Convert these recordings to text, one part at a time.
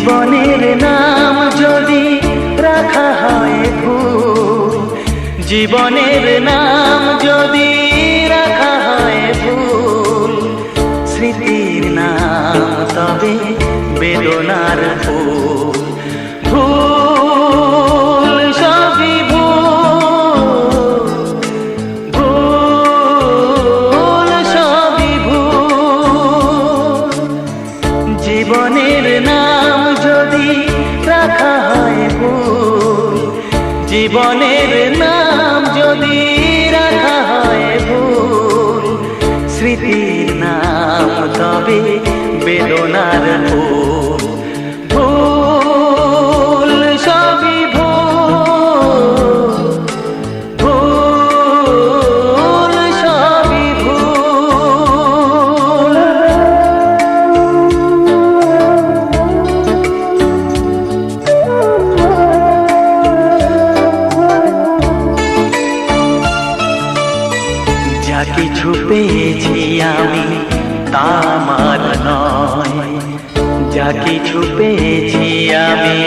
জীবনের নাম যদি রাখা হয় ভুল, জীবনের নাম যদি রাখা হয় ভুল, স্মৃতির নাম তবে বেদনার ফুল। ভুল সবই ভুল, ভুল সবই ভুল। জীবনের নাম যদি রাখা হয় ভুল, জীবনের নাম যদি রাখা হয় ভুল, স্মৃতির নাম তবে বেদনার ফুল। ভুল সবই ভুল, ভুল সবই ভুল। যা কিছু পেয়েছি আমি তা আমার নয়, যা কিছু পেয়েছি আমি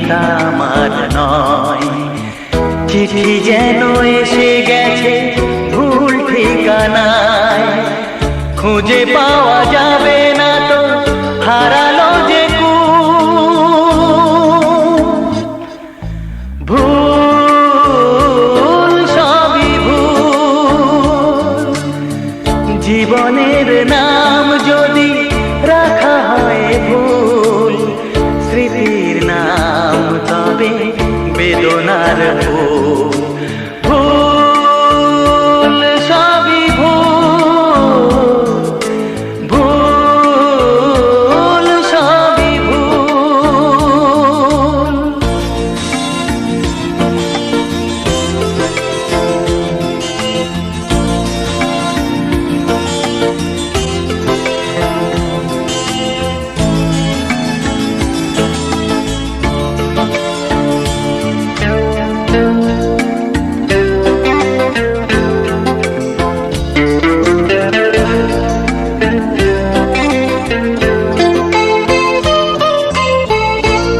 তা আমার নয়। চিঠি যেন এসে গেছে ভুল ঠিকানায়, খুঁজে পাওয়া যাবে না তো হারালো যে ভুল সবই ভুল। জীবনের নাম যদি রাখা হয় ভুল, স্মৃতির নাম তবে বেদনার ফুল। ভুল সবই ভুল, ভুল সবই ভুল।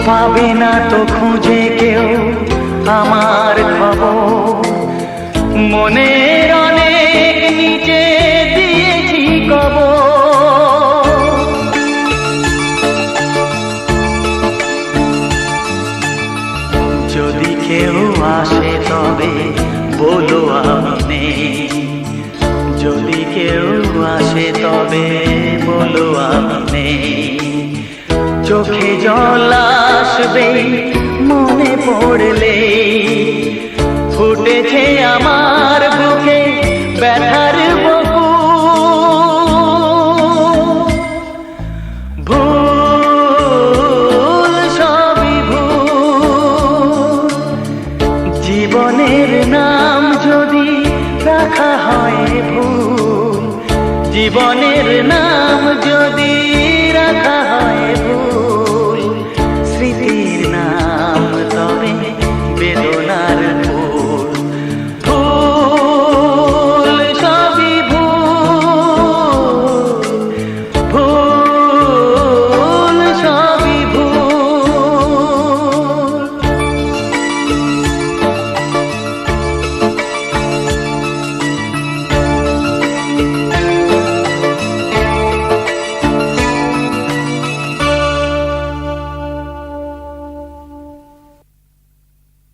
পাবে না তো খুঁজে কেউ আমার খবর, মনের অনেক নিচে দিয়েছি কবর। যদি কেউ আসে তবে বলো আমি নেই, যদি কেউ আসে তবে বলো আমি নেই। চোখে জল আসবে মনে পড়লে, ফুটেছে আমার